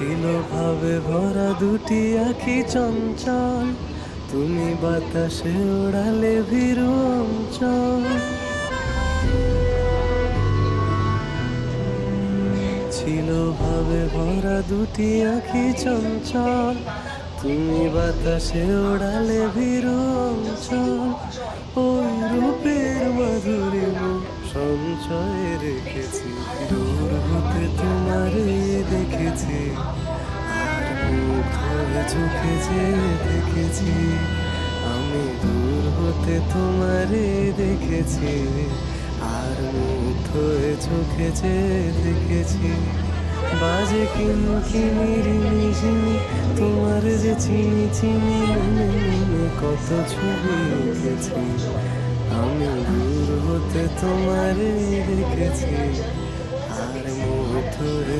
ছিল ভাবে ভরা দুটি আঁখি চঞ্চল, তুমি বাতাসে ওড়ালে ভীরু অঞ্চল। ছিল ভাবে ভরা দুটি আঁখি চঞ্চল, তুমি বাতাসে ওড়ালে ভীরু অঞ্চল। ওই রূপের মাধুরী মুখ সঞ্চয়ে রেখেছি, দূর হতে তোমারে দেখেছি, আর মুগ্ধ হয়ে চোখে যে দেখেছি। আমি দূর হতে তোমারে দেখেছি, আর মুগ্ধ হয়ে চোখে যে দেখেছি। বাজে কিনকিনি রিনি ঝিনি, তোমার যে চিনি চিনি মনে মনে কত ছবি এঁকেছি। আমি দূর হতে তোমারে দেখেছি, আর মুগ্ধ হয়ে